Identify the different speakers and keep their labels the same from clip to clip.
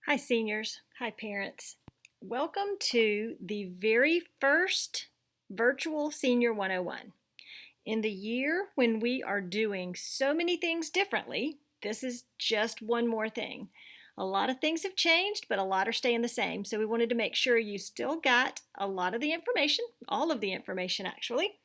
Speaker 1: Hi, seniors. Hi, parents. Welcome to the very first Virtual Senior 101. In the year when we are doing so many things differently, this is just one more thing. A lot of things have changed, but a lot are staying the same. So we wanted to make sure you still got a lot of the information, all of the information actually,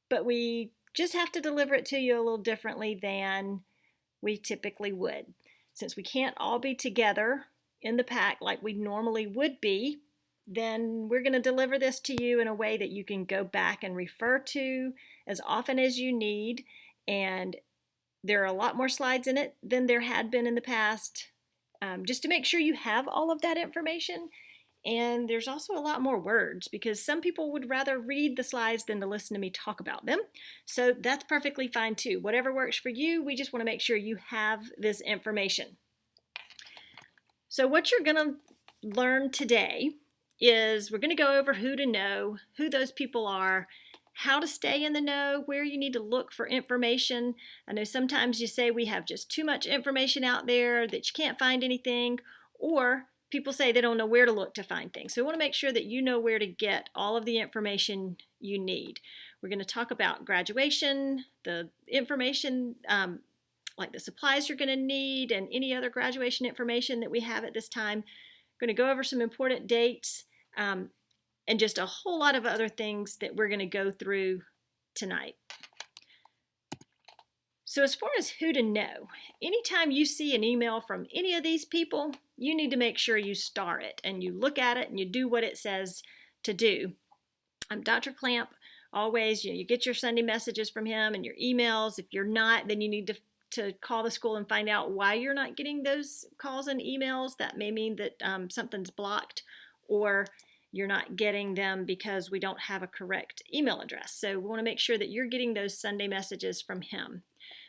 Speaker 1: but we just have to deliver it to you a little differently than we typically would. Since we can't all be together in the pack like we normally would be, then we're going to deliver this to you in a way that you can go back and refer to as often as you need. And there are a lot more slides in it than there had been in the past, just to make sure you have all of that information. And there's also a lot more words because some people would rather read the slides than to listen to me talk about them. So that's perfectly fine too. Whatever works for you, we just want to make sure you have this information. So what you're going to learn today is we're going to go over who to know, who those people are, how to stay in the know, where you need to look for information. I know sometimes you say we have just too much information out there that you can't find anything, or people say they don't know where to look to find things. So we want to make sure that you know where to get all of the information you need. We're going to talk about graduation, the information, like the supplies you're going to need and any other graduation information that we have at this time. We're going to go over some important dates and just a whole lot of other things that we're going to go through tonight. So as far as who to know, anytime you see an email from any of these people, you need to make sure you star it and you look at it and you do what it says to do. Dr. Clamp, always, you get your Sunday messages from him and your emails. If you're not, then you need to call the school and find out why you're not getting those calls and emails. That may mean that something's blocked, or you're not getting them because we don't have a correct email address. So we want to make sure that you're getting those Sunday messages from him.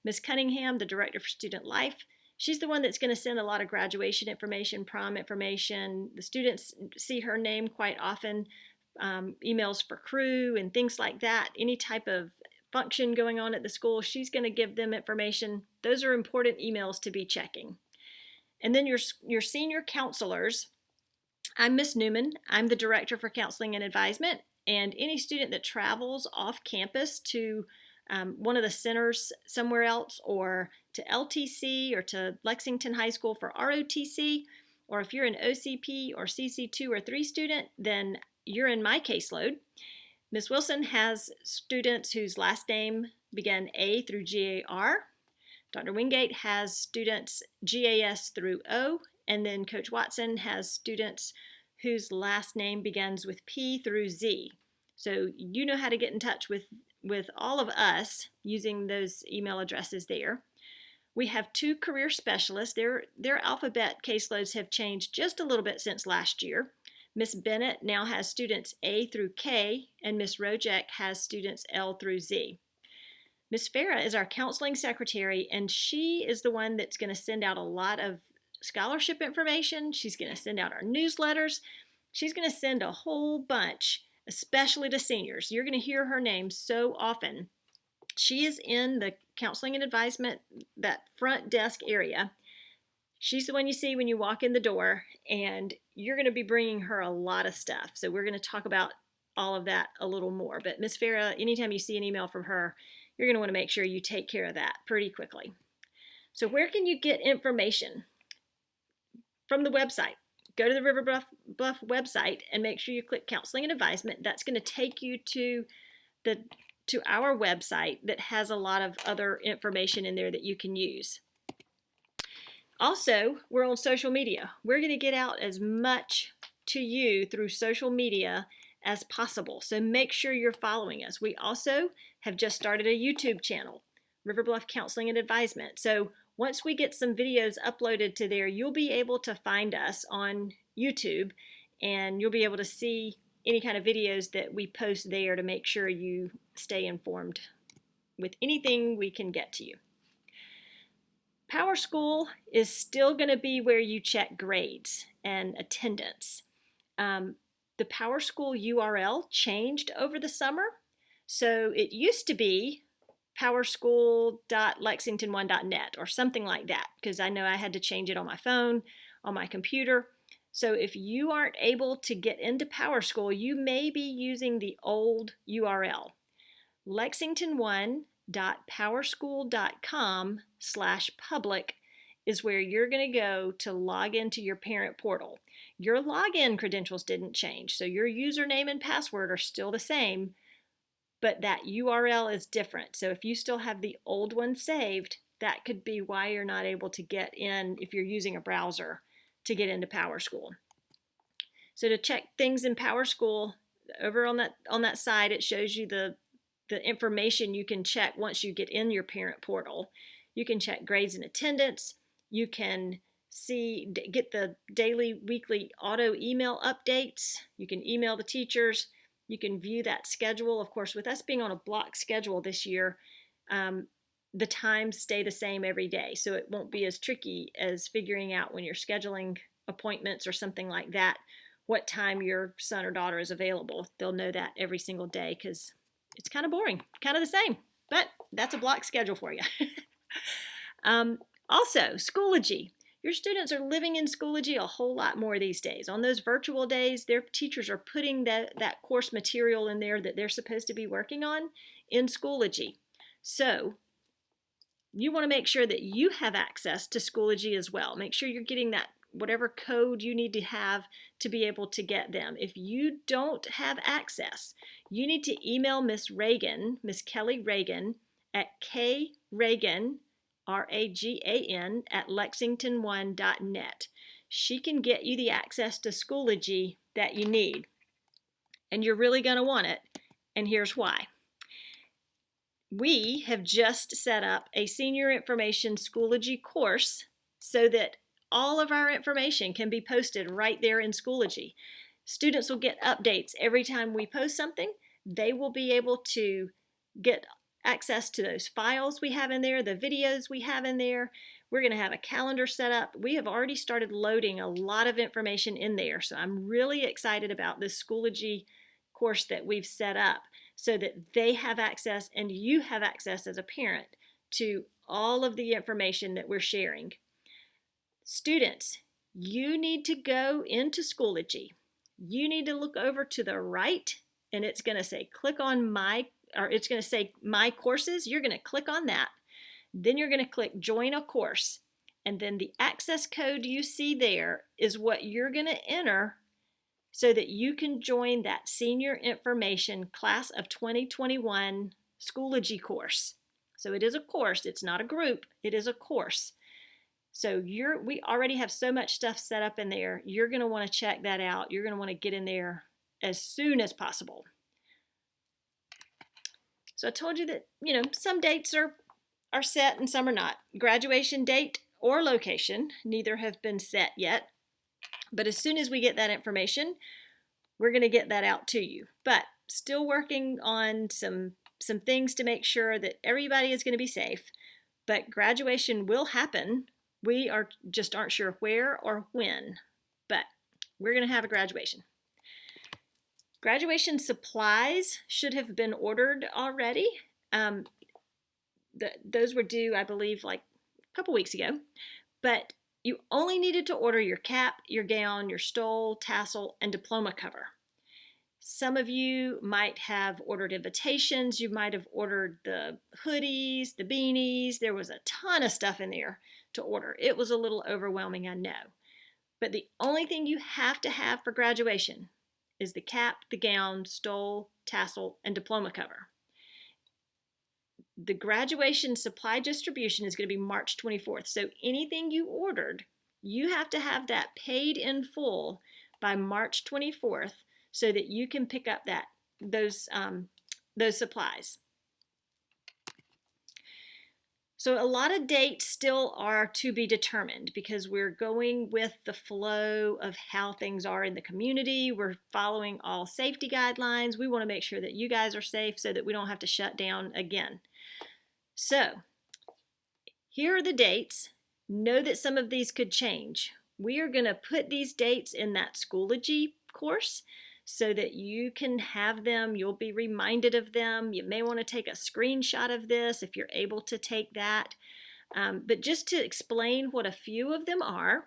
Speaker 1: Ms. Cunningham, the Director for Student Life, she's the one that's going to send a lot of graduation information, prom information. The students see her name quite often, emails for crew and things like that. Any type of function going on at the school, she's going to give them information. Those are important emails to be checking. And then your senior counselors. I'm Miss Newman. I'm the Director for Counseling and Advisement, and any student that travels off campus to one of the centers somewhere else, or to LTC or to Lexington High School for ROTC, or if you're an OCP or CC2 or 3 student, then you're in my caseload. Ms. Wilson has students whose last name begin A through GAR. Dr. Wingate has students GAS through O, and then Coach Watson has students whose last name begins with P through Z. So you know how to get in touch with all of us using those email addresses there. We have 2 career specialists. Their alphabet caseloads have changed just a little bit since last year. Miss Bennett now has students A through K, and Miss Rojek has students L through Z. Miss Farah is our counseling secretary, and she is the one that's going to send out a lot of scholarship information. She's going to send out our newsletters. She's going to send a whole bunch, especially to seniors. You're going to hear her name so often. She is in the counseling and advisement, that front desk area. She's the one you see when you walk in the door, and you're going to be bringing her a lot of stuff. So we're going to talk about all of that a little more. But Miss Farah, anytime you see an email from her, you're going to want to make sure you take care of that pretty quickly. So where can you get information? From the website. Go to the River Bluff website and make sure you click Counseling and Advisement. That's going to take you to our website that has a lot of other information in there that you can use. Also, we're on social media. We're going to get out as much to you through social media as possible. So make sure you're following us. We also have just started a YouTube channel, River Bluff Counseling and Advisement. So once we get some videos uploaded to there, you'll be able to find us on YouTube, and you'll be able to see any kind of videos that we post there to make sure you stay informed with anything we can get to you. Power School is still going to be where you check grades and attendance. The Power School URL changed over the summer. So it used to be powerschool.lexington1.net or something like that, because I know I had to change it on my phone, on my computer. So if you aren't able to get into PowerSchool, you may be using the old URL. lexington1.powerschool.com/public is where you're going to go to log into your parent portal. Your login credentials didn't change, so your username and password are still the same, but that URL is different. So if you still have the old one saved, that could be why you're not able to get in if you're using a browser to get into PowerSchool. So to check things in PowerSchool, over on that side, it shows you the information you can check once you get in your parent portal. You can check grades and attendance. You can get the daily, weekly auto email updates. You can email the teachers. You can view that schedule. Of course, with us being on a block schedule this year, the times stay the same every day, so it won't be as tricky as figuring out when you're scheduling appointments or something like that, what time your son or daughter is available. They'll know that every single day because it's kind of boring, kind of the same, but that's a block schedule for you. Also, Schoology. Your students are living in Schoology a whole lot more these days. On those virtual days, their teachers are putting that course material in there that they're supposed to be working on in Schoology. So you want to make sure that you have access to Schoology as well. Make sure you're getting that whatever code you need to have to be able to get them. If you don't have access, you need to email Miss Reagan, Miss Kelly Reagan, at kreagan, RAGAN, at lexington1.net. She can get you the access to Schoology that you need. And you're really going to want it. And here's why. We have just set up a Senior Information Schoology course so that all of our information can be posted right there in Schoology. Students will get updates every time we post something. They will be able to get access to those files we have in there, the videos we have in there. We're going to have a calendar set up. We have already started loading a lot of information in there, so I'm really excited about this Schoology course that we've set up so that they have access and you have access as a parent to all of the information that we're sharing. Students, you need to go into Schoology. You need to look over to the right, and it's going to say click on my, or it's going to say my courses. You're going to click on that. Then you're going to click join a course, and then the access code you see there is what you're going to enter so that you can join that Senior Information Class of 2021 Schoology course. So it is a course. It's not a group. It is a course. So we already have so much stuff set up in there. You're going to want to check that out. You're going to want to get in there as soon as possible. So I told you that, some dates are set and some are not. Graduation date or location, neither have been set yet. But as soon as we get that information, we're going to get that out to you. But still working on some things to make sure that everybody is going to be safe. But graduation will happen. We aren't sure where or when, but we're going to have a graduation. Graduation supplies should have been ordered already. Those were due, I believe, like a couple weeks ago. But you only needed to order your cap, your gown, your stole, tassel, and diploma cover. Some of you might have ordered invitations. You might have ordered the hoodies, the beanies. There was a ton of stuff in there to order. It was a little overwhelming, I know. But the only thing you have to have for graduation is the cap, the gown, stole, tassel, and diploma cover. The graduation supply distribution is going to be March 24th. So anything you ordered, you have to have that paid in full by March 24th so that you can pick up those supplies. So a lot of dates still are to be determined because we're going with the flow of how things are in the community. We're following all safety guidelines. We want to make sure that you guys are safe so that we don't have to shut down again. So here are the dates. Know that some of these could change. We are going to put these dates in that Schoology course so that you can have them. You'll be reminded of them. You may want to take a screenshot of this if you're able to take that. But just to explain what a few of them are,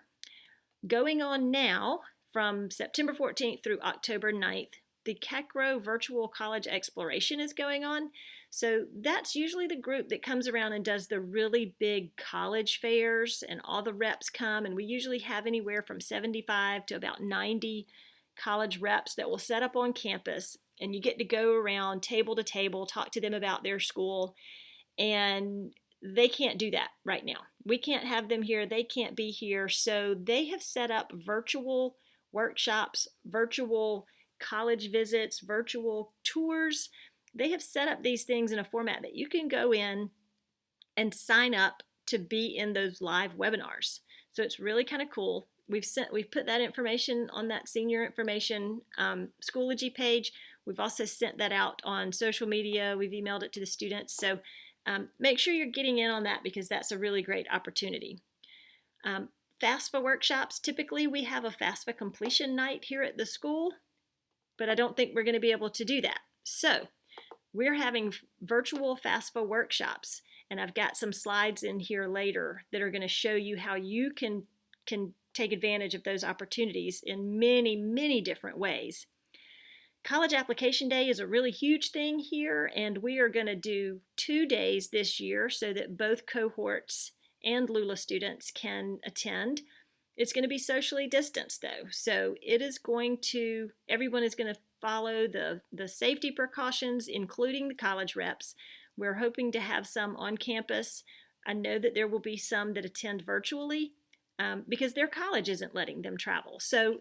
Speaker 1: going on now from September 14th through October 9th, the CACRO Virtual College Exploration is going on. So that's usually the group that comes around and does the really big college fairs, and all the reps come, and we usually have anywhere from 75 to about 90 college reps that will set up on campus, and you get to go around table to table, talk to them about their school, and they can't do that right now. We can't have them here. They can't be here. So they have set up virtual workshops, virtual college visits, virtual tours. They have set up these things in a format that you can go in and sign up to be in those live webinars. So it's really kind of cool. We've put that information on that senior information Schoology page. We've also sent that out on social media. We've emailed it to the students. So make sure you're getting in on that, because that's a really great opportunity. FAFSA workshops, typically we have a FAFSA completion night here at the school, but I don't think we're going to be able to do that. So we're having virtual FAFSA workshops, and I've got some slides in here later that are going to show you how you can take advantage of those opportunities in many, many different ways. College Application Day is a really huge thing here, and we are going to do 2 days this year so that both cohorts and Lula students can attend. It's going to be socially distanced though, so everyone is going to follow the safety precautions, including the college reps. We're hoping to have some on campus. I know that there will be some that attend virtually because their college isn't letting them travel. So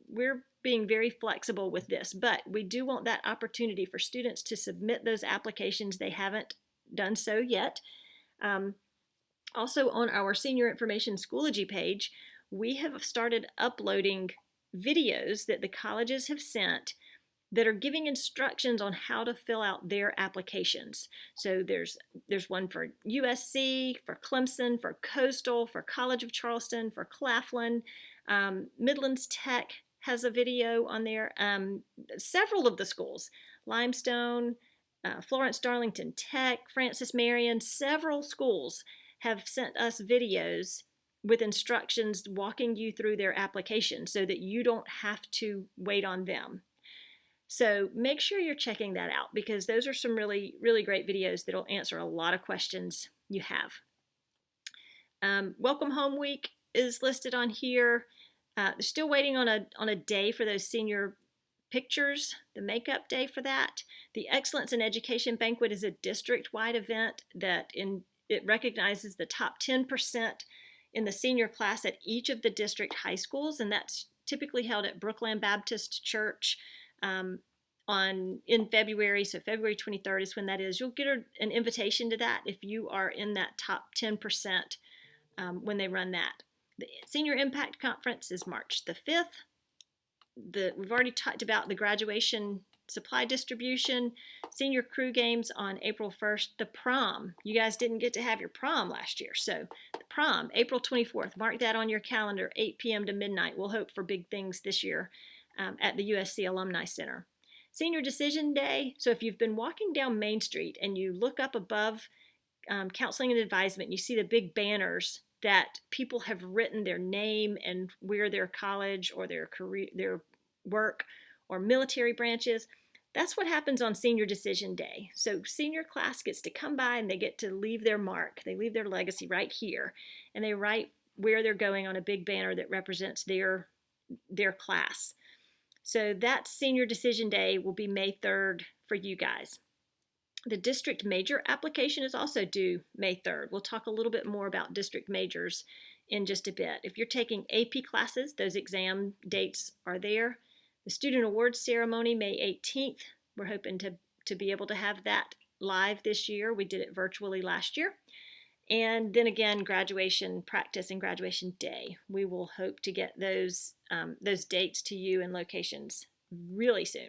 Speaker 1: we're being very flexible with this, but we do want that opportunity for students to submit those applications. They haven't done so yet. Also on our Senior Information Schoology page, we have started uploading videos that the colleges have sent that are giving instructions on how to fill out their applications. So there's one for USC, for Clemson, for Coastal, for College of Charleston, for Claflin. Midlands Tech has a video on there. Several of the schools, Limestone, Florence Darlington Tech, Francis Marion, several schools have sent us videos with instructions walking you through their application so that you don't have to wait on them. So make sure you're checking that out, because those are some really, really great videos that'll answer a lot of questions you have. Welcome Home Week is listed on here. They're still waiting on a day for those senior pictures, the makeup day for that. The Excellence in Education Banquet is a district-wide event that it recognizes the top 10% in the senior class at each of the district high schools, and that's typically held at Brookland Baptist Church in February. So February 23rd is when that is. You'll get an invitation to that if you are in that top 10% when they run that. The Senior Impact Conference is March the 5th. We've already talked about the graduation supply distribution. Senior crew games on April 1st. The prom. You guys didn't get to have your prom last year. So the prom, April 24th. Mark that on your calendar, 8 p.m. to midnight. We'll hope for big things this year at the USC Alumni Center. Senior Decision Day. So if you've been walking down Main Street and you look up above Counseling and Advisement, you see the big banners that people have written their name and where their college or their career, their work or military branches. That's what happens on Senior Decision Day. So senior class gets to come by and they get to leave their mark. They leave their legacy right here, and they write where they're going on a big banner that represents their class. So that Senior Decision Day will be May 3rd for you guys. The district major application is also due May 3rd. We'll talk a little bit more about district majors in just a bit. If you're taking AP classes, those exam dates are there. The student awards ceremony, May 18th. We're hoping to be able to have that live this year. We did it virtually last year. And then again, graduation practice and graduation day. We will hope to get those dates to you and locations really soon.